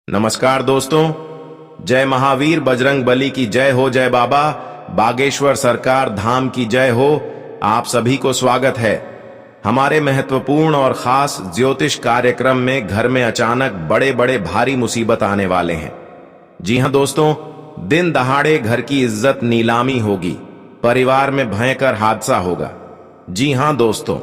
नमस्कार दोस्तों, जय महावीर बजरंग बली की जय हो, जय बाबा बागेश्वर सरकार धाम की जय हो। आप सभी को स्वागत है हमारे महत्वपूर्ण और खास ज्योतिष कार्यक्रम में। घर में अचानक बड़े बड़े भारी मुसीबत आने वाले हैं। जी हां दोस्तों, दिन दहाड़े घर की इज्जत नीलामी होगी, परिवार में भयंकर हादसा होगा। जी हां दोस्तों,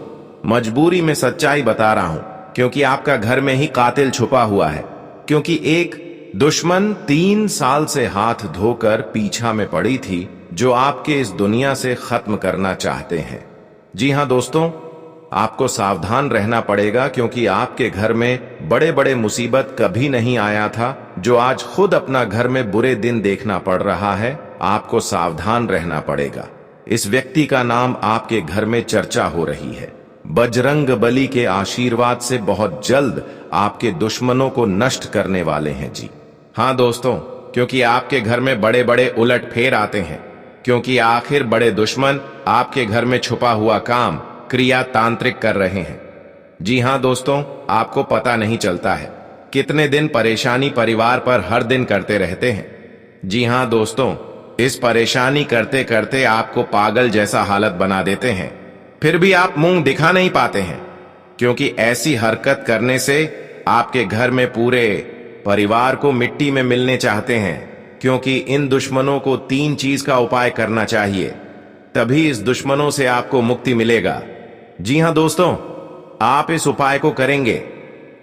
मजबूरी में सच्चाई बता रहा हूं, क्योंकि आपका घर में ही कातिल छुपा हुआ है। क्योंकि एक दुश्मन 3 साल से हाथ धोकर पीछा में पड़ी थी, जो आपके इस दुनिया से खत्म करना चाहते हैं। जी हां दोस्तों, आपको सावधान रहना पड़ेगा, क्योंकि आपके घर में बड़े बड़े मुसीबत कभी नहीं आया था, जो आज खुद अपना घर में बुरे दिन देखना पड़ रहा है। आपको सावधान रहना पड़ेगा। इस व्यक्ति का नाम आपके घर में चर्चा हो रही है। बजरंग बली के आशीर्वाद से बहुत जल्द आपके दुश्मनों को नष्ट करने वाले हैं। जी हां दोस्तों, क्योंकि आपके घर में बड़े बड़े उलटफेर आते हैं, क्योंकि आखिर बड़े दुश्मन आपके घर में छुपा हुआ काम क्रिया तांत्रिक कर रहे हैं। जी हां दोस्तों, आपको पता नहीं चलता है कितने दिन परेशानी परिवार पर हर दिन करते रहते हैं। जी हां दोस्तों, इस परेशानी करते करते आपको पागल जैसा हालत बना देते हैं, फिर भी आप मुंह दिखा नहीं पाते हैं, क्योंकि ऐसी हरकत करने से आपके घर में पूरे परिवार को मिट्टी में मिलने चाहते हैं। क्योंकि इन दुश्मनों को 3 चीज का उपाय करना चाहिए, तभी इस दुश्मनों से आपको मुक्ति मिलेगा। जी हां दोस्तों, आप इस उपाय को करेंगे।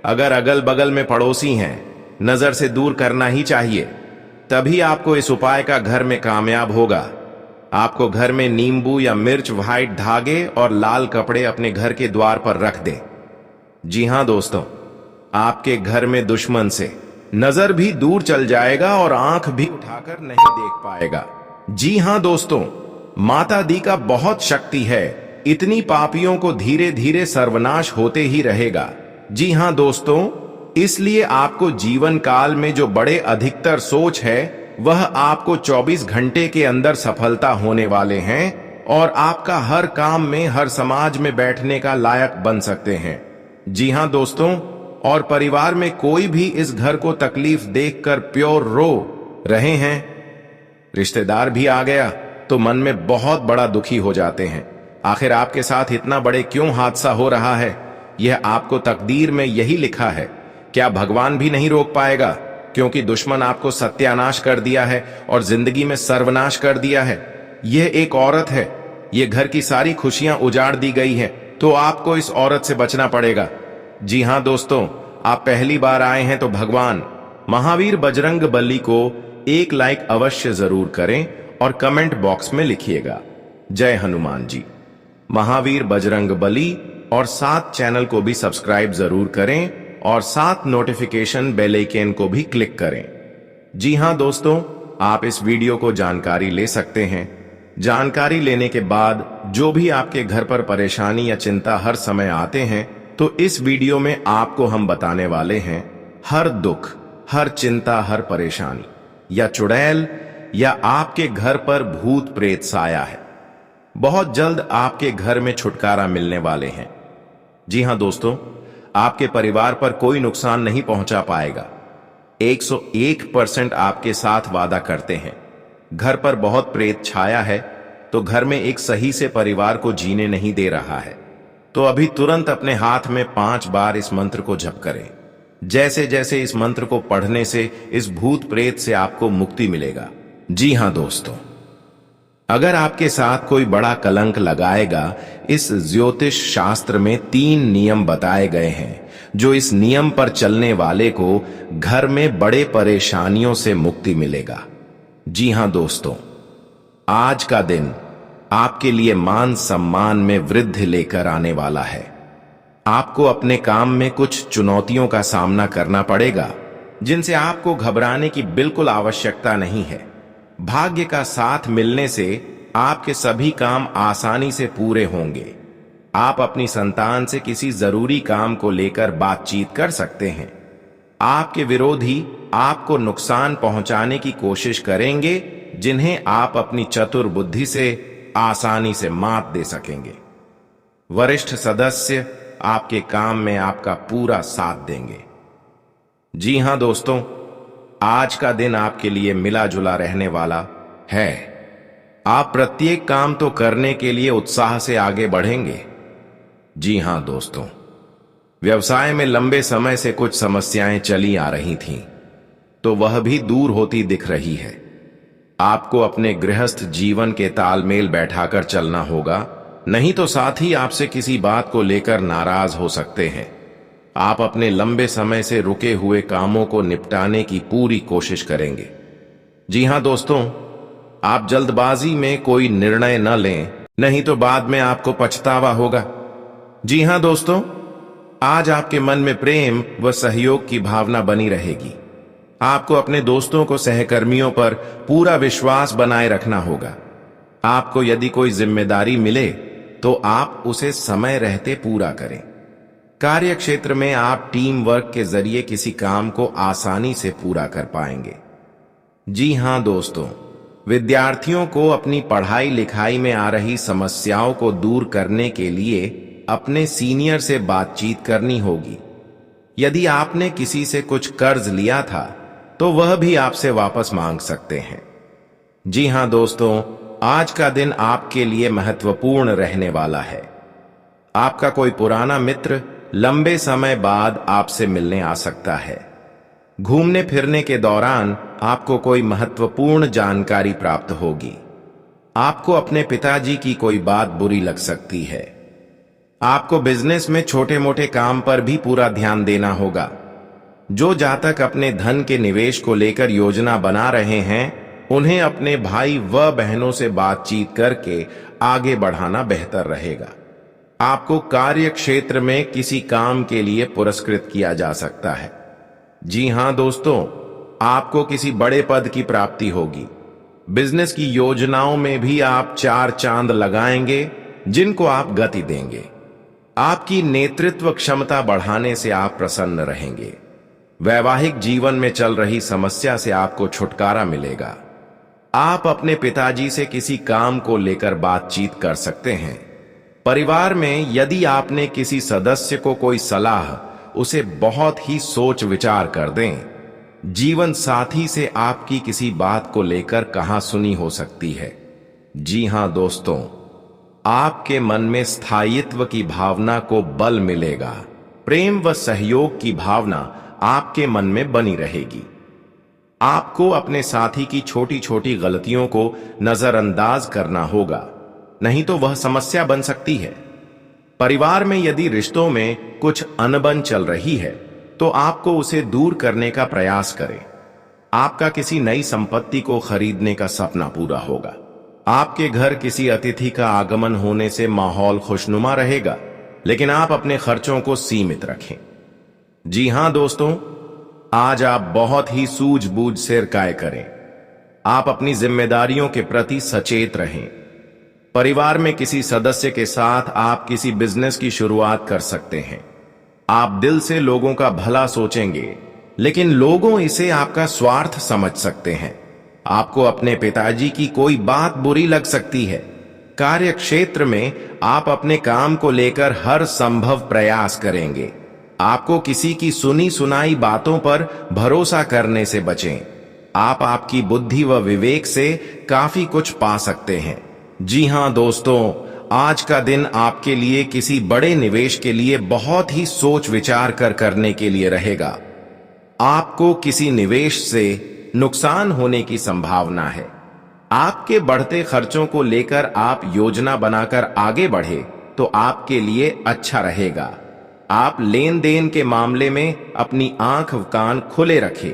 अगर अगल बगल में पड़ोसी हैं, नजर से दूर करना ही चाहिए, तभी आपको इस उपाय का घर में कामयाब होगा। आपको घर में नींबू या मिर्च, व्हाइट धागे और लाल कपड़े अपने घर के द्वार पर रख दें। जी हां दोस्तों, आपके घर में दुश्मन से नजर भी दूर चल जाएगा और आंख भी उठाकर नहीं देख पाएगा। जी हां दोस्तों, माता दी का बहुत शक्ति है। इतनी पापियों को धीरे धीरे सर्वनाश होते ही रहेगा। जी हां दोस्तों, इसलिए आपको जीवन काल में जो बड़े अधिकतर सोच है, वह आपको 24 घंटे के अंदर सफलता होने वाले हैं और आपका हर काम में, हर समाज में बैठने का लायक बन सकते हैं। जी हां दोस्तों, और परिवार में कोई भी इस घर को तकलीफ देखकर प्योर रो रहे हैं। रिश्तेदार भी आ गया तो मन में बहुत बड़ा दुखी हो जाते हैं। आखिर आपके साथ इतना बड़े क्यों हादसा हो रहा है? यह आपको तकदीर में यही लिखा है। क्या भगवान भी नहीं रोक पाएगा? क्योंकि दुश्मन आपको सत्यानाश कर दिया है और जिंदगी में सर्वनाश कर दिया है। यह एक औरत है, यह घर की सारी खुशियां उजाड़ दी गई है, तो आपको इस औरत से बचना पड़ेगा। जी हां दोस्तों, आप पहली बार आए हैं तो भगवान महावीर बजरंग बली को एक लाइक अवश्य जरूर करें और कमेंट बॉक्स में लिखिएगा, जय हनुमान जी। महावीर बजरंग बली और साथ चैनल को भी सब्सक्राइब जरूर करें और साथ नोटिफिकेशन बेल आइकन को भी क्लिक करें। जी हां दोस्तों, आप इस वीडियो को जानकारी ले सकते हैं। जानकारी लेने के बाद जो भी आपके घर पर परेशानी या चिंता हर समय आते हैं, तो इस वीडियो में आपको हम बताने वाले हैं हर दुख, हर चिंता, हर परेशानी या चुड़ैल या आपके घर पर भूत प्रेत साया है, बहुत जल्द आपके घर में छुटकारा मिलने वाले हैं। जी हां दोस्तों, आपके परिवार पर कोई नुकसान नहीं पहुंचा पाएगा। 101% आपके साथ वादा करते हैं। घर पर बहुत प्रेत छाया है, तो घर में एक सही से परिवार को जीने नहीं दे रहा है, तो अभी तुरंत अपने हाथ में 5 बार इस मंत्र को जप करें। जैसे जैसे इस मंत्र को पढ़ने से इस भूत प्रेत से आपको मुक्ति मिलेगा। जी हां दोस्तों, अगर आपके साथ कोई बड़ा कलंक लगाएगा, इस ज्योतिष शास्त्र में 3 नियम बताए गए हैं, जो इस नियम पर चलने वाले को घर में बड़े परेशानियों से मुक्ति मिलेगा। जी हां दोस्तों, आज का दिन आपके लिए मान सम्मान में वृद्धि लेकर आने वाला है। आपको अपने काम में कुछ चुनौतियों का सामना करना पड़ेगा, जिनसे आपको घबराने की बिल्कुल आवश्यकता नहीं है। भाग्य का साथ मिलने से आपके सभी काम आसानी से पूरे होंगे। आप अपनी संतान से किसी जरूरी काम को लेकर बातचीत कर सकते हैं। आपके विरोधी आपको नुकसान पहुंचाने की कोशिश करेंगे, जिन्हें आप अपनी चतुर बुद्धि से आसानी से मात दे सकेंगे। वरिष्ठ सदस्य आपके काम में आपका पूरा साथ देंगे। जी हां दोस्तों, आज का दिन आपके लिए मिला जुला रहने वाला है। आप प्रत्येक काम तो करने के लिए उत्साह से आगे बढ़ेंगे। जी हां दोस्तों, व्यवसाय में लंबे समय से कुछ समस्याएं चली आ रही थीं, तो वह भी दूर होती दिख रही है। आपको अपने गृहस्थ जीवन के तालमेल बैठाकर चलना होगा, नहीं तो साथी आपसे किसी बात को लेकर नाराज हो सकते हैं। आप अपने लंबे समय से रुके हुए कामों को निपटाने की पूरी कोशिश करेंगे। जी हां दोस्तों, आप जल्दबाजी में कोई निर्णय न लें, नहीं तो बाद में आपको पछतावा होगा। जी हां दोस्तों, आज आपके मन में प्रेम व सहयोग की भावना बनी रहेगी। आपको अपने दोस्तों को सहकर्मियों पर पूरा विश्वास बनाए रखना होगा। आपको यदि कोई जिम्मेदारी मिले तो आप उसे समय रहते पूरा करें। कार्य क्षेत्र में आप टीम वर्क के जरिए किसी काम को आसानी से पूरा कर पाएंगे। जी हां दोस्तों, विद्यार्थियों को अपनी पढ़ाई लिखाई में आ रही समस्याओं को दूर करने के लिए अपने सीनियर से बातचीत करनी होगी। यदि आपने किसी से कुछ कर्ज लिया था तो वह भी आपसे वापस मांग सकते हैं। जी हां दोस्तों, आज का दिन आपके लिए महत्वपूर्ण रहने वाला है। आपका कोई पुराना मित्र लंबे समय बाद आपसे मिलने आ सकता है। घूमने फिरने के दौरान आपको कोई महत्वपूर्ण जानकारी प्राप्त होगी। आपको अपने पिताजी की कोई बात बुरी लग सकती है। आपको बिजनेस में छोटे मोटे काम पर भी पूरा ध्यान देना होगा। जो जातक अपने धन के निवेश को लेकर योजना बना रहे हैं, उन्हें अपने भाई व बहनों से बातचीत करके आगे बढ़ाना बेहतर रहेगा। आपको कार्य क्षेत्र में किसी काम के लिए पुरस्कृत किया जा सकता है। जी हां दोस्तों, आपको किसी बड़े पद की प्राप्ति होगी। बिजनेस की योजनाओं में भी आप 4 चांद लगाएंगे, जिनको आप गति देंगे। आपकी नेतृत्व क्षमता बढ़ाने से आप प्रसन्न रहेंगे। वैवाहिक जीवन में चल रही समस्या से आपको छुटकारा मिलेगा। आप अपने पिताजी से किसी काम को लेकर बातचीत कर सकते हैं। परिवार में यदि आपने किसी सदस्य को कोई सलाह, उसे बहुत ही सोच विचार कर दें। जीवन साथी से आपकी किसी बात को लेकर कहां सुनी हो सकती है। जी हां दोस्तों, आपके मन में स्थायित्व की भावना को बल मिलेगा। प्रेम व सहयोग की भावना आपके मन में बनी रहेगी। आपको अपने साथी की छोटी छोटी गलतियों को नजरअंदाज करना होगा, नहीं तो वह समस्या बन सकती है। परिवार में यदि रिश्तों में कुछ अनबन चल रही है तो आपको उसे दूर करने का प्रयास करें। आपका किसी नई संपत्ति को खरीदने का सपना पूरा होगा। आपके घर किसी अतिथि का आगमन होने से माहौल खुशनुमा रहेगा, लेकिन आप अपने खर्चों को सीमित रखें। जी हां दोस्तों, आज आप बहुत ही सूझबूझ से कार्य करें। आप अपनी जिम्मेदारियों के प्रति सचेत रहें। परिवार में किसी सदस्य के साथ आप किसी बिजनेस की शुरुआत कर सकते हैं। आप दिल से लोगों का भला सोचेंगे, लेकिन लोगों इसे आपका स्वार्थ समझ सकते हैं। आपको अपने पिताजी की कोई बात बुरी लग सकती है। कार्य क्षेत्र में आप अपने काम को लेकर हर संभव प्रयास करेंगे। आपको किसी की सुनी सुनाई बातों पर भरोसा करने से बचें। आप आपकी बुद्धि व विवेक से काफी कुछ पा सकते हैं। जी हां दोस्तों, आज का दिन आपके लिए किसी बड़े निवेश के लिए बहुत ही सोच विचार कर करने के लिए रहेगा। आपको किसी निवेश से नुकसान होने की संभावना है। आपके बढ़ते खर्चों को लेकर आप योजना बनाकर आगे बढ़े तो आपके लिए अच्छा रहेगा। आप लेन देन के मामले में अपनी आंख कान खुले रखें,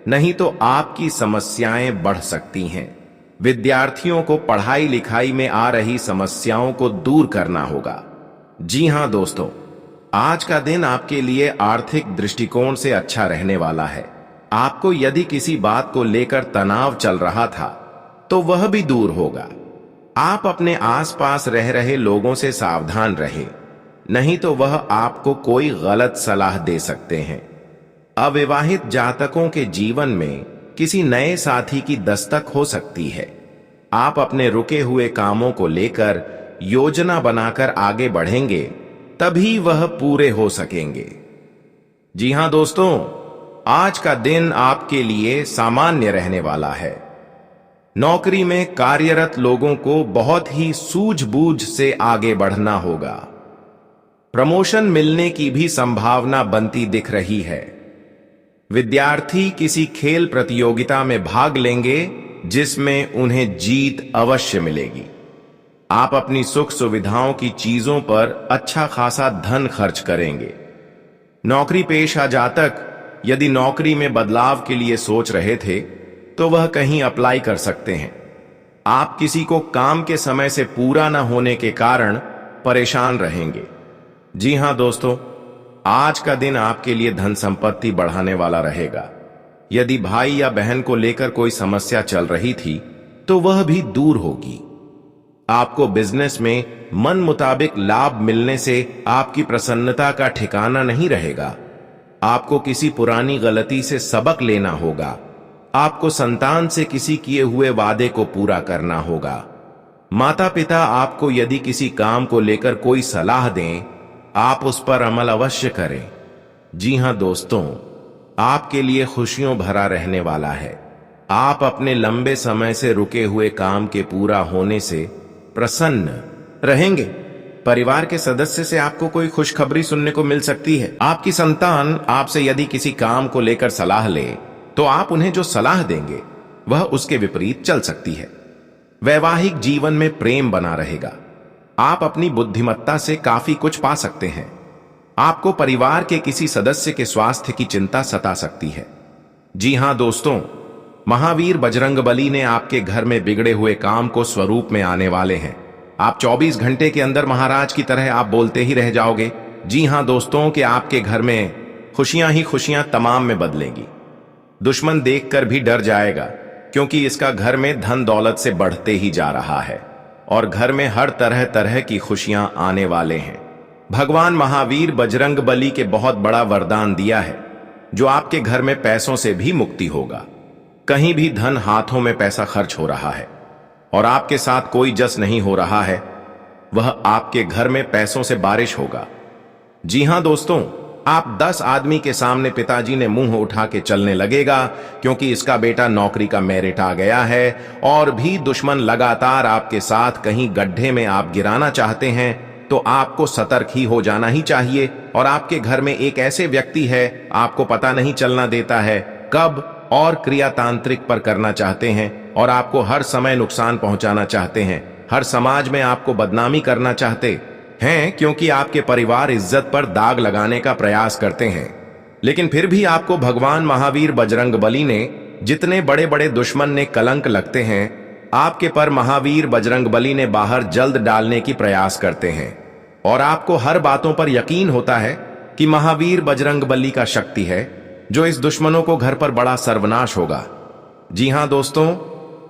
नहीं तो आपकी समस्याएं बढ़ सकती हैं। विद्यार्थियों को पढ़ाई लिखाई में आ रही समस्याओं को दूर करना होगा। जी हां दोस्तों, आज का दिन आपके लिए आर्थिक दृष्टिकोण से अच्छा रहने वाला है। आपको यदि किसी बात को लेकर तनाव चल रहा था तो वह भी दूर होगा। आप अपने आसपास रह रहे लोगों से सावधान रहें, नहीं तो वह आपको कोई गलत सलाह दे सकते हैं। अविवाहित जातकों के जीवन में किसी नए साथी की दस्तक हो सकती है। आप अपने रुके हुए कामों को लेकर योजना बनाकर आगे बढ़ेंगे, तभी वह पूरे हो सकेंगे। जी हां दोस्तों, आज का दिन आपके लिए सामान्य रहने वाला है। नौकरी में कार्यरत लोगों को बहुत ही सूझबूझ से आगे बढ़ना होगा। प्रमोशन मिलने की भी संभावना बनती दिख रही है। विद्यार्थी किसी खेल प्रतियोगिता में भाग लेंगे जिसमें उन्हें जीत अवश्य मिलेगी। आप अपनी सुख सुविधाओं की चीजों पर अच्छा खासा धन खर्च करेंगे। नौकरी पेशा जातक यदि नौकरी में बदलाव के लिए सोच रहे थे तो वह कहीं अप्लाई कर सकते हैं। आप किसी को काम के समय से पूरा न होने के कारण परेशान रहेंगे। जी हां दोस्तों, आज का दिन आपके लिए धन संपत्ति बढ़ाने वाला रहेगा। यदि भाई या बहन को लेकर कोई समस्या चल रही थी तो वह भी दूर होगी। आपको बिजनेस में मन मुताबिक लाभ मिलने से आपकी प्रसन्नता का ठिकाना नहीं रहेगा। आपको किसी पुरानी गलती से सबक लेना होगा। आपको संतान से किसी किए हुए वादे को पूरा करना होगा। माता पिता आपको यदि किसी काम को लेकर कोई सलाह दें, आप उस पर अमल अवश्य करें। जी हां दोस्तों, आपके लिए खुशियों भरा रहने वाला है। आप अपने लंबे समय से रुके हुए काम के पूरा होने से प्रसन्न रहेंगे। परिवार के सदस्य से आपको कोई खुशखबरी सुनने को मिल सकती है। आपकी संतान आपसे यदि किसी काम को लेकर सलाह ले तो आप उन्हें जो सलाह देंगे वह उसके विपरीत चल सकती है। वैवाहिक जीवन में प्रेम बना रहेगा। आप अपनी बुद्धिमत्ता से काफी कुछ पा सकते हैं। आपको परिवार के किसी सदस्य के स्वास्थ्य की चिंता सता सकती है। जी हां दोस्तों, महावीर बजरंगबली ने आपके घर में बिगड़े हुए काम को स्वरूप में आने वाले हैं। आप 24 घंटे के अंदर महाराज की तरह आप बोलते ही रह जाओगे। जी हां दोस्तों, कि आपके घर में खुशियां ही खुशियां तमाम में बदलेंगी। दुश्मन देखकर भी डर जाएगा क्योंकि इसका घर में धन दौलत से बढ़ते ही जा रहा है और घर में हर तरह तरह की खुशियां आने वाले हैं। भगवान महावीर बजरंगबली के बहुत बड़ा वरदान दिया है जो आपके घर में पैसों से भी मुक्ति होगा। कहीं भी धन हाथों में पैसा खर्च हो रहा है और आपके साथ कोई जस नहीं हो रहा है, वह आपके घर में पैसों से बारिश होगा। जी हां दोस्तों, आप 10 आदमी के सामने पिताजी ने मुंह उठा के चलने लगेगा क्योंकि इसका बेटा नौकरी का मेरिट आ गया है। और भी दुश्मन लगातार आपके साथ कहीं गड्ढे में आप गिराना चाहते हैं तो आपको सतर्क ही हो जाना ही चाहिए। और आपके घर में एक ऐसे व्यक्ति है, आपको पता नहीं चलना देता है कब और क्रिया तांत्रिक पर करना चाहते हैं और आपको हर समय नुकसान पहुंचाना चाहते हैं। हर समाज में आपको बदनामी करना चाहते हैं क्योंकि आपके परिवार इज्जत पर दाग लगाने का प्रयास करते हैं। लेकिन फिर भी आपको भगवान महावीर बजरंगबली ने जितने बड़े बड़े दुश्मन ने कलंक लगते हैं, आपके पर महावीर बजरंगबली ने बाहर जल्द डालने की प्रयास करते हैं। और आपको हर बातों पर यकीन होता है कि महावीर बजरंगबली का शक्ति है जो इस दुश्मनों को घर पर बड़ा सर्वनाश होगा। जी हां दोस्तों,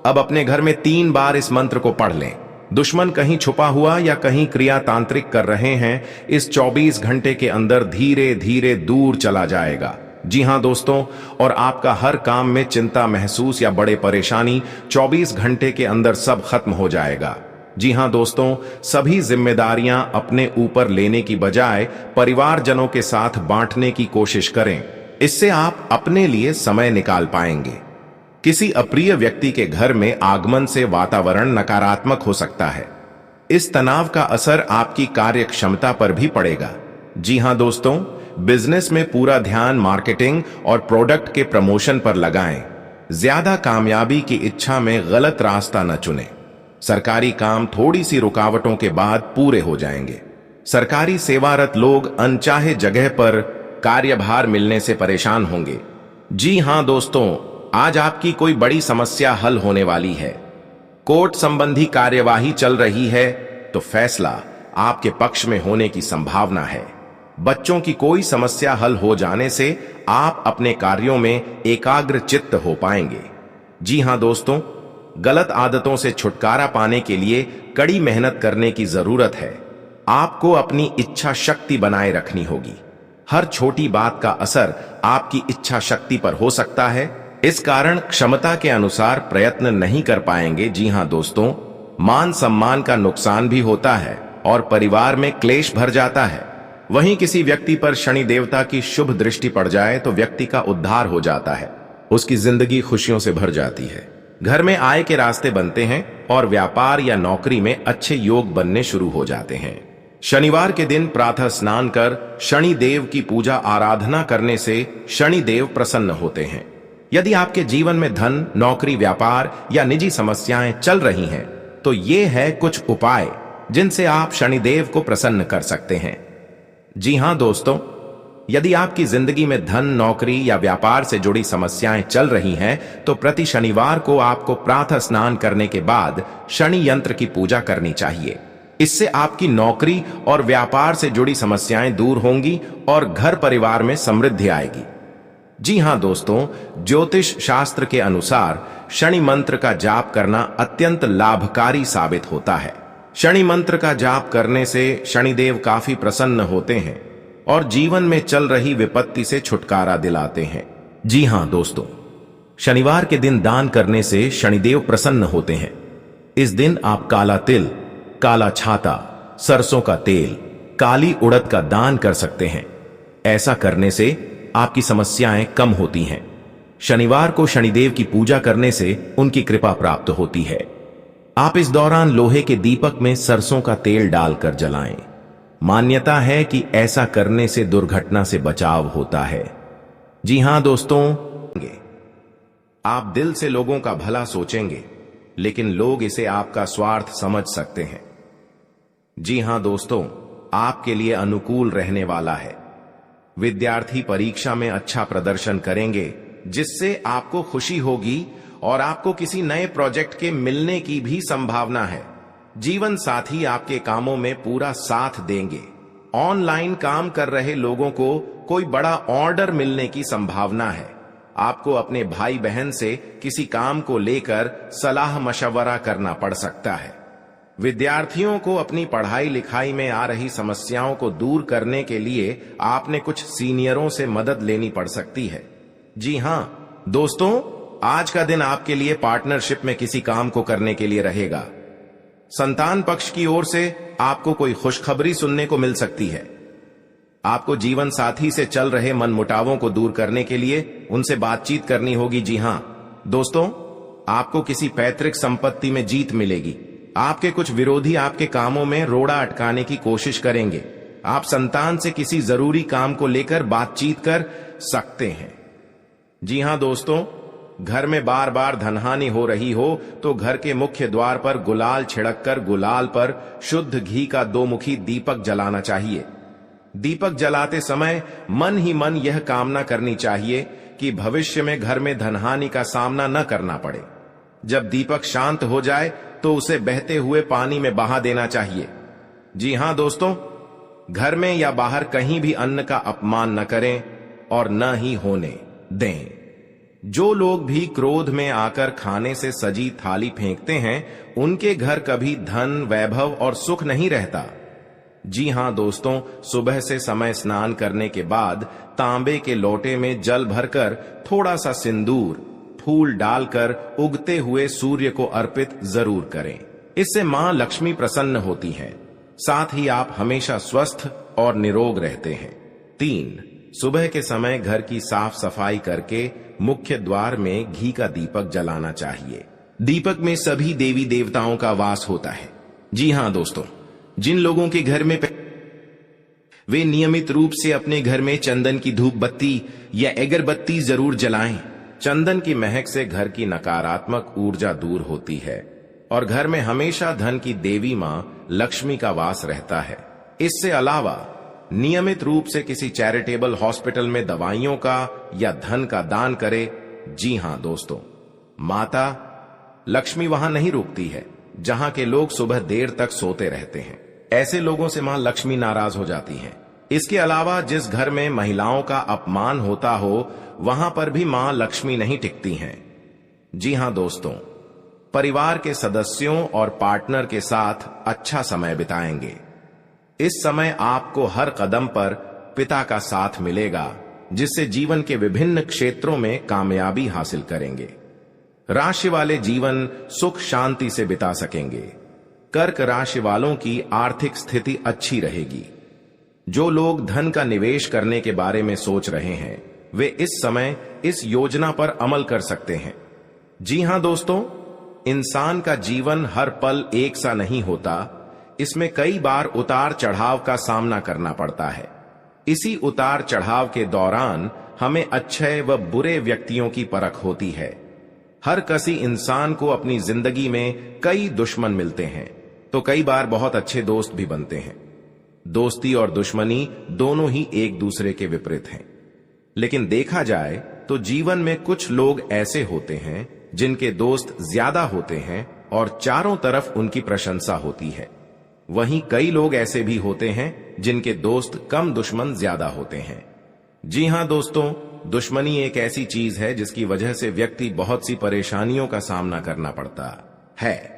अब अपने घर में 3 बार इस मंत्र को पढ़ लें। दुश्मन कहीं छुपा हुआ या कहीं क्रिया तांत्रिक कर रहे हैं, इस 24 घंटे के अंदर धीरे धीरे दूर चला जाएगा। जी हां दोस्तों, और आपका हर काम में चिंता महसूस या बड़े परेशानी 24 घंटे के अंदर सब खत्म हो जाएगा। जी हां दोस्तों, सभी जिम्मेदारियां अपने ऊपर लेने की बजाय परिवारजनों के साथ बांटने की कोशिश करें। इससे आप अपने लिए समय निकाल पाएंगे। किसी अप्रिय व्यक्ति के घर में आगमन से वातावरण नकारात्मक हो सकता है। इस तनाव का असर आपकी कार्य क्षमता पर भी पड़ेगा। जी हां दोस्तों, बिजनेस में पूरा ध्यान मार्केटिंग और प्रोडक्ट के प्रमोशन पर लगाएं। ज्यादा कामयाबी की इच्छा में गलत रास्ता न चुनें। सरकारी काम थोड़ी सी रुकावटों के बाद पूरे हो जाएंगे। सरकारी सेवारत लोग अनचाहे जगह पर कार्यभार मिलने से परेशान होंगे। जी हां दोस्तों, आज आपकी कोई बड़ी समस्या हल होने वाली है। कोर्ट संबंधी कार्यवाही चल रही है तो फैसला आपके पक्ष में होने की संभावना है। बच्चों की कोई समस्या हल हो जाने से आप अपने कार्यों में एकाग्र चित्त हो पाएंगे। जी हां दोस्तों, गलत आदतों से छुटकारा पाने के लिए कड़ी मेहनत करने की जरूरत है। आपको अपनी इच्छा शक्ति बनाए रखनी होगी। हर छोटी बात का असर आपकी इच्छा शक्ति पर हो सकता है, इस कारण क्षमता के अनुसार प्रयत्न नहीं कर पाएंगे। जी हां दोस्तों, मान सम्मान का नुकसान भी होता है और परिवार में क्लेश भर जाता है। वहीं किसी व्यक्ति पर शनि देवता की शुभ दृष्टि पड़ जाए तो व्यक्ति का उद्धार हो जाता है, उसकी जिंदगी खुशियों से भर जाती है, घर में आय के रास्ते बनते हैं और व्यापार या नौकरी में अच्छे योग बनने शुरू हो जाते हैं। शनिवार के दिन प्रातः स्नान कर शनि देव की पूजा आराधना करने से शनि देव प्रसन्न होते हैं। यदि आपके जीवन में धन, नौकरी, व्यापार या निजी समस्याएं चल रही हैं, तो ये है कुछ उपाय जिनसे आप शनिदेव को प्रसन्न कर सकते हैं। जी हां दोस्तों, यदि आपकी जिंदगी में धन, नौकरी या व्यापार से जुड़ी समस्याएं चल रही हैं, तो प्रति शनिवार को आपको प्रातः स्नान करने के बाद शनि यंत्र की पूजा करनी चाहिए। इससे आपकी नौकरी और व्यापार से जुड़ी समस्याएं दूर होंगी और घर परिवार में समृद्धि आएगी। जी हां दोस्तों, ज्योतिष शास्त्र के अनुसार शनि मंत्र का जाप करना अत्यंत लाभकारी साबित होता है। शनि मंत्र का जाप करने से शनिदेव काफी प्रसन्न होते हैं और जीवन में चल रही विपत्ति से छुटकारा दिलाते हैं। जी हां दोस्तों, शनिवार के दिन दान करने से शनिदेव प्रसन्न होते हैं। इस दिन आप काला तिल, काला छाता, सरसों का तेल, काली उड़द का दान कर सकते हैं। ऐसा करने से आपकी समस्याएं कम होती हैं। शनिवार को शनिदेव की पूजा करने से उनकी कृपा प्राप्त होती है। आप इस दौरान लोहे के दीपक में सरसों का तेल डालकर जलाएं। मान्यता है कि ऐसा करने से दुर्घटना से बचाव होता है। जी हां दोस्तों, आप दिल से लोगों का भला सोचेंगे, लेकिन लोग इसे आपका स्वार्थ समझ सकते हैं। जी हां दोस्तों, आपके लिए अनुकूल रहने वाला है। विद्यार्थी परीक्षा में अच्छा प्रदर्शन करेंगे, जिससे आपको खुशी होगी और आपको किसी नए प्रोजेक्ट के मिलने की भी संभावना है। जीवन साथी आपके कामों में पूरा साथ देंगे। ऑनलाइन काम कर रहे लोगों को कोई बड़ा ऑर्डर मिलने की संभावना है। आपको अपने भाई बहन से किसी काम को लेकर सलाह मशवरा करना पड़ सकता है। विद्यार्थियों को अपनी पढ़ाई लिखाई में आ रही समस्याओं को दूर करने के लिए आपने कुछ सीनियरों से मदद लेनी पड़ सकती है। जी हां दोस्तों, आज का दिन आपके लिए पार्टनरशिप में किसी काम को करने के लिए रहेगा। संतान पक्ष की ओर से आपको कोई खुशखबरी सुनने को मिल सकती है। आपको जीवन साथी से चल रहे मनमुटावों को दूर करने के लिए उनसे बातचीत करनी होगी। जी हां दोस्तों, आपको किसी पैतृक संपत्ति में जीत मिलेगी। आपके कुछ विरोधी आपके कामों में रोड़ा अटकाने की कोशिश करेंगे। आप संतान से किसी जरूरी काम को लेकर बातचीत कर सकते हैं। जी हां दोस्तों, घर में बार बार धनहानि हो रही हो तो घर के मुख्य द्वार पर गुलाल छिड़ककर गुलाल पर शुद्ध घी का 2 मुखी दीपक जलाना चाहिए। दीपक जलाते समय मन ही मन यह कामना करनी चाहिए कि भविष्य में घर में धनहानि का सामना न करना पड़े। जब दीपक शांत हो जाए तो उसे बहते हुए पानी में बहा देना चाहिए। जी हां दोस्तों, घर में या बाहर कहीं भी अन्न का अपमान न करें और न ही होने दें। जो लोग भी क्रोध में आकर खाने से सजी थाली फेंकते हैं, उनके घर कभी धन, वैभव और सुख नहीं रहता। जी हां दोस्तों, सुबह से समय स्नान करने के बाद तांबे के लोटे में जल भरकर थोड़ा सा सिंदूर, फूल डालकर उगते हुए सूर्य को अर्पित जरूर करें। इससे मां लक्ष्मी प्रसन्न होती हैं। साथ ही आप हमेशा स्वस्थ और निरोग रहते हैं। 3, सुबह के समय घर की साफ सफाई करके मुख्य द्वार में घी का दीपक जलाना चाहिए। दीपक में सभी देवी देवताओं का वास होता है। जी हां दोस्तों, जिन लोगों के घर में वे नियमित रूप से अपने घर में चंदन की धूप बत्ती या अगरबत्ती जरूर जलाएं। चंदन की महक से घर की नकारात्मक ऊर्जा दूर होती है और घर में हमेशा धन की देवी मां लक्ष्मी का वास रहता है। इससे अलावा नियमित रूप से किसी चैरिटेबल हॉस्पिटल में दवाइयों का या धन का दान करें। जी हां दोस्तों, माता लक्ष्मी वहां नहीं रुकती है जहां के लोग सुबह देर तक सोते रहते हैं। ऐसे लोगों से मां लक्ष्मी नाराज हो जाती हैं। इसके अलावा जिस घर में महिलाओं का अपमान होता हो, वहां पर भी मां लक्ष्मी नहीं टिकती हैं। जी हां दोस्तों, परिवार के सदस्यों और पार्टनर के साथ अच्छा समय बिताएंगे। इस समय आपको हर कदम पर पिता का साथ मिलेगा, जिससे जीवन के विभिन्न क्षेत्रों में कामयाबी हासिल करेंगे। राशि वाले जीवन सुख शांति से बिता सकेंगे। कर्क राशि वालों की आर्थिक स्थिति अच्छी रहेगी। जो लोग धन का निवेश करने के बारे में सोच रहे हैं वे इस समय इस योजना पर अमल कर सकते हैं। जी हां दोस्तों, इंसान का जीवन हर पल एक सा नहीं होता। इसमें कई बार उतार चढ़ाव का सामना करना पड़ता है। इसी उतार चढ़ाव के दौरान हमें अच्छे व बुरे व्यक्तियों की परख होती है। हर किसी इंसान को अपनी जिंदगी में कई दुश्मन मिलते हैं तो कई बार बहुत अच्छे दोस्त भी बनते हैं। दोस्ती और दुश्मनी दोनों ही एक दूसरे के विपरीत हैं। लेकिन देखा जाए तो जीवन में कुछ लोग ऐसे होते हैं जिनके दोस्त ज्यादा होते हैं और चारों तरफ उनकी प्रशंसा होती है। वहीं कई लोग ऐसे भी होते हैं जिनके दोस्त कम, दुश्मन ज्यादा होते हैं। जी हां दोस्तों, दुश्मनी एक ऐसी चीज है जिसकी वजह से व्यक्ति बहुत सी परेशानियों का सामना करना पड़ता है।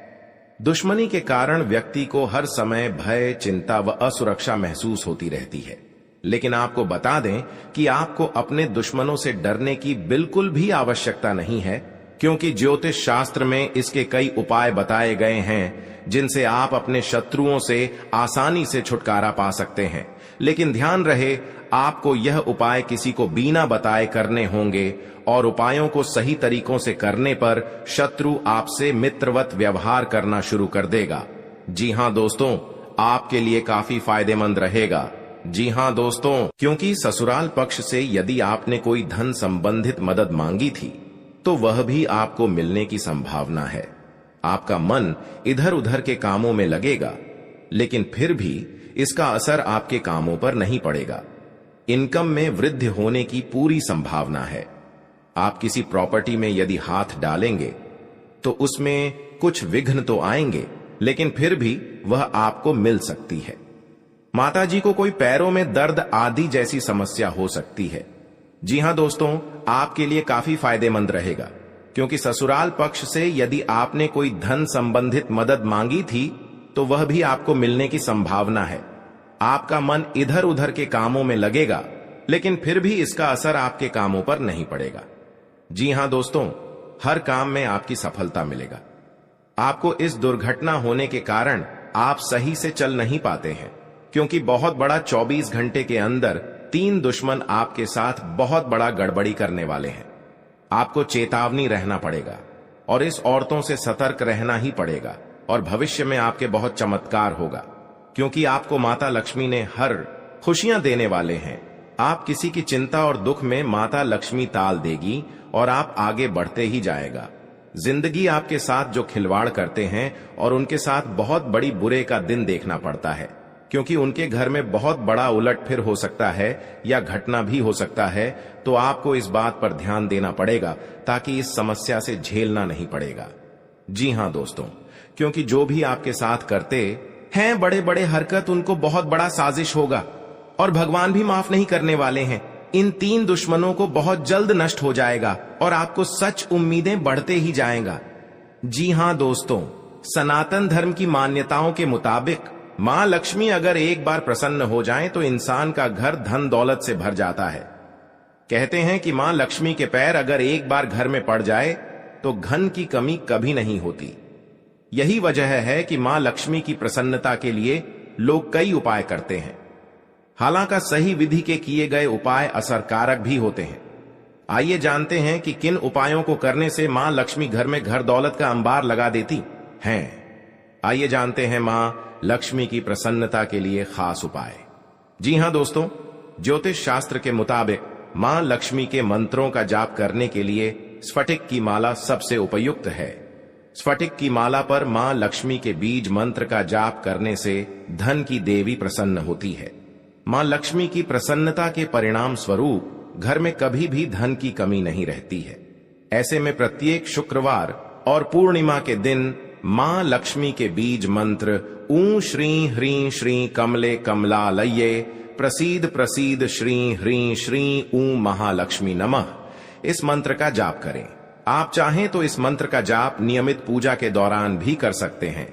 दुश्मनी के कारण व्यक्ति को हर समय भय, चिंता व असुरक्षा महसूस होती रहती है। लेकिन आपको बता दें कि आपको अपने दुश्मनों से डरने की बिल्कुल भी आवश्यकता नहीं है, क्योंकि ज्योतिष शास्त्र में इसके कई उपाय बताए गए हैं जिनसे आप अपने शत्रुओं से आसानी से छुटकारा पा सकते हैं। लेकिन ध्यान रहे, आपको यह उपाय किसी को बिना बताए करने होंगे और उपायों को सही तरीकों से करने पर शत्रु आपसे मित्रवत व्यवहार करना शुरू कर देगा। जी हां दोस्तों, आपके लिए काफी फायदेमंद रहेगा। जी हां दोस्तों, क्योंकि ससुराल पक्ष से यदि आपने कोई धन संबंधित मदद मांगी थी तो वह भी आपको मिलने की संभावना है। आपका मन इधर उधर के कामों में लगेगा, लेकिन फिर भी इसका असर आपके कामों पर नहीं पड़ेगा। इनकम में वृद्धि होने की पूरी संभावना है। आप किसी प्रॉपर्टी में यदि हाथ डालेंगे तो उसमें कुछ विघ्न तो आएंगे, लेकिन फिर भी वह आपको मिल सकती है। माताजी को कोई पैरों में दर्द आदि जैसी समस्या हो सकती है। जी हां दोस्तों, आपके लिए काफी फायदेमंद रहेगा, क्योंकि ससुराल पक्ष से यदि आपने कोई धन संबंधित मदद मांगी थी तो वह भी आपको मिलने की संभावना है। आपका मन इधर उधर के कामों में लगेगा, लेकिन फिर भी इसका असर आपके कामों पर नहीं पड़ेगा। जी हां दोस्तों, हर काम में आपकी सफलता मिलेगा। आपको इस दुर्घटना होने के कारण आप सही से चल नहीं पाते हैं, क्योंकि बहुत बड़ा 24 घंटे के अंदर 3 दुश्मन आपके साथ बहुत बड़ा गड़बड़ी करने वाले हैं। आपको चेतावनी रहना पड़ेगा और इस औरतों से सतर्क रहना ही पड़ेगा। और भविष्य में आपके बहुत चमत्कार होगा, क्योंकि आपको माता लक्ष्मी ने हर खुशियां देने वाले हैं। आप किसी की चिंता और दुख में माता लक्ष्मी ताल देगी और आप आगे बढ़ते ही जाएगा। जिंदगी आपके साथ जो खिलवाड़ करते हैं और उनके साथ बहुत बड़ी बुरे का दिन देखना पड़ता है, क्योंकि उनके घर में बहुत बड़ा उलटफेर हो सकता है या घटना भी हो सकता है। तो आपको इस बात पर ध्यान देना पड़ेगा ताकि इस समस्या से झेलना नहीं पड़ेगा। जी हां दोस्तों, क्योंकि जो भी आपके साथ करते हैं बड़े बड़े हरकत, उनको बहुत बड़ा साजिश होगा और भगवान भी माफ नहीं करने वाले हैं। इन 3 दुश्मनों को बहुत जल्द नष्ट हो जाएगा और आपको सच उम्मीदें बढ़ते ही जाएगा। जी हां दोस्तों, सनातन धर्म की मान्यताओं के मुताबिक मां लक्ष्मी अगर एक बार प्रसन्न हो जाएं तो इंसान का घर धन दौलत से भर जाता है। कहते हैं कि मां लक्ष्मी के पैर अगर एक बार घर में पड़ जाए तो धन की कमी कभी नहीं होती। यही वजह है कि मां लक्ष्मी की प्रसन्नता के लिए लोग कई उपाय करते हैं। हालांकि सही विधि के किए गए उपाय असरकारक भी होते हैं। आइए जानते हैं कि किन उपायों को करने से मां लक्ष्मी घर में घर दौलत का अंबार लगा देती हैं। आइए जानते हैं मां लक्ष्मी की प्रसन्नता के लिए खास उपाय। जी हां दोस्तों, ज्योतिष शास्त्र के मुताबिक मां लक्ष्मी के मंत्रों का जाप करने के लिए स्फटिक की माला सबसे उपयुक्त है। स्फटिक की माला पर मां लक्ष्मी के बीज मंत्र का जाप करने से धन की देवी प्रसन्न होती है। मां लक्ष्मी की प्रसन्नता के परिणाम स्वरूप घर में कभी भी धन की कमी नहीं रहती है। ऐसे में प्रत्येक शुक्रवार और पूर्णिमा के दिन मां लक्ष्मी के बीज मंत्र ऊ श्री ह्रीं श्री कमले कमलालये प्रसीद प्रसीद श्री ह्रीं श्री ऊ महालक्ष्मी नमः, इस मंत्र का जाप करें। आप चाहें तो इस मंत्र का जाप नियमित पूजा के दौरान भी कर सकते हैं।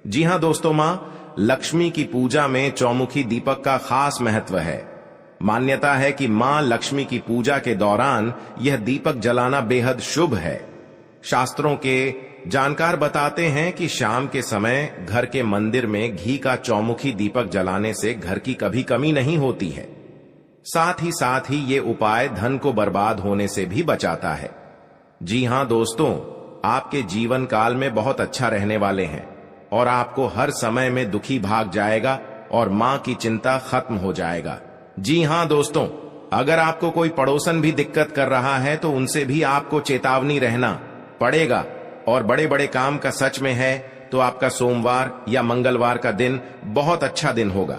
जी हां दोस्तों, मां लक्ष्मी की पूजा में चौमुखी दीपक का खास महत्व है। मान्यता है कि मां लक्ष्मी की पूजा के दौरान यह दीपक जलाना बेहद शुभ है। शास्त्रों के जानकार बताते हैं कि शाम के समय घर के मंदिर में घी का चौमुखी दीपक जलाने से घर की कभी कमी नहीं होती है। साथ ही ये उपाय धन को बर्बाद होने से भी बचाता है। जी हां दोस्तों, आपके जीवन काल में बहुत अच्छा रहने वाले हैं और आपको हर समय में दुखी भाग जाएगा और मां की चिंता खत्म हो जाएगा। जी हां दोस्तों, अगर आपको कोई पड़ोसन भी दिक्कत कर रहा है तो उनसे भी आपको चेतावनी रहना पड़ेगा। और बड़े बड़े काम का सच में है तो आपका सोमवार या मंगलवार का दिन बहुत अच्छा दिन होगा।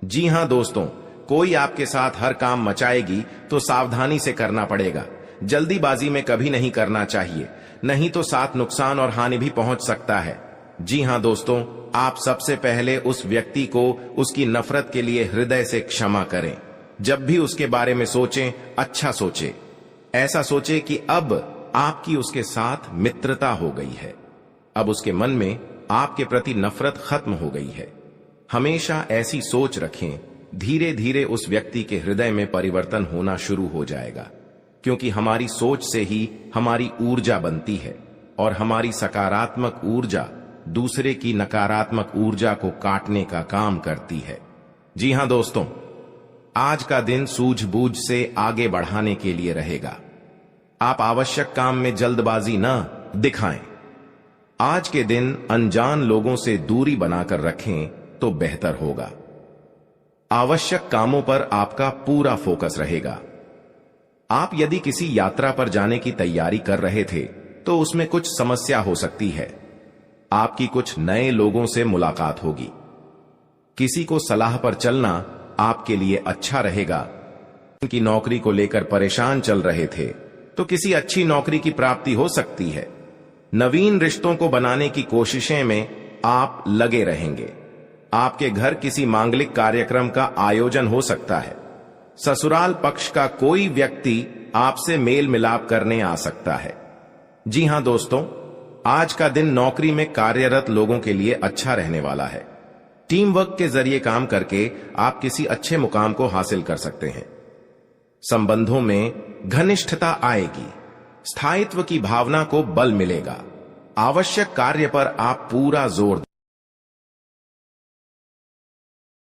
जी हां दोस्तों, कोई आपके साथ हर काम मचाएगी तो सावधानी से करना पड़ेगा। जल्दीबाजी में कभी नहीं करना चाहिए, नहीं तो साथ नुकसान और हानि भी पहुंच सकता है। जी हां दोस्तों, आप सबसे पहले उस व्यक्ति को उसकी नफरत के लिए हृदय से क्षमा करें। जब भी उसके बारे में सोचें, अच्छा सोचें। ऐसा सोचें कि अब आपकी उसके साथ मित्रता हो गई है, अब उसके मन में आपके प्रति नफरत खत्म हो गई है। हमेशा ऐसी सोच रखें, धीरे धीरे उस व्यक्ति के हृदय में परिवर्तन होना शुरू हो जाएगा, क्योंकि हमारी सोच से ही हमारी ऊर्जा बनती है और हमारी सकारात्मक ऊर्जा दूसरे की नकारात्मक ऊर्जा को काटने का काम करती है। जी हां दोस्तों, आज का दिन सूझबूझ से आगे बढ़ाने के लिए रहेगा। आप आवश्यक काम में जल्दबाजी न दिखाएं। आज के दिन अनजान लोगों से दूरी बनाकर रखें तो बेहतर होगा। आवश्यक कामों पर आपका पूरा फोकस रहेगा। आप यदि किसी यात्रा पर जाने की तैयारी कर रहे थे तो उसमें कुछ समस्या हो सकती है। आपकी कुछ नए लोगों से मुलाकात होगी। किसी को सलाह पर चलना आपके लिए अच्छा रहेगा। उनकी नौकरी को लेकर परेशान चल रहे थे तो किसी अच्छी नौकरी की प्राप्ति हो सकती है। नवीन रिश्तों को बनाने की कोशिशें में आप लगे रहेंगे। आपके घर किसी मांगलिक कार्यक्रम का आयोजन हो सकता है। ससुराल पक्ष का कोई व्यक्ति आपसे मेल मिलाप करने आ सकता है। जी हां दोस्तों, आज का दिन नौकरी में कार्यरत लोगों के लिए अच्छा रहने वाला है। टीम वर्क के जरिए काम करके आप किसी अच्छे मुकाम को हासिल कर सकते हैं। संबंधों में घनिष्ठता आएगी। स्थायित्व की भावना को बल मिलेगा। आवश्यक कार्य पर आप पूरा जोर